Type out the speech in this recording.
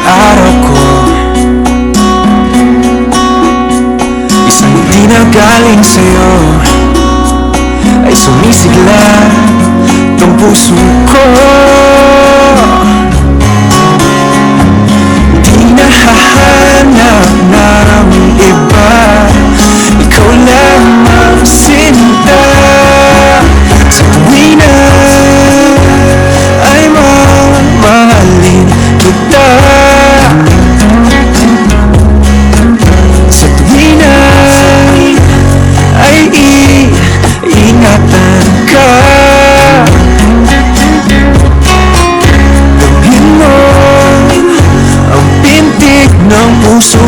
araw ko, isang di na galing sa'yo ay sumisigla tong puso ko. Di na hahanap ng iba, ikaw lamang sinta. Sa tuwi na ay mamahalin kita, sa tuwi na ay iingatan ka. Gawin mo ang pintig ng puso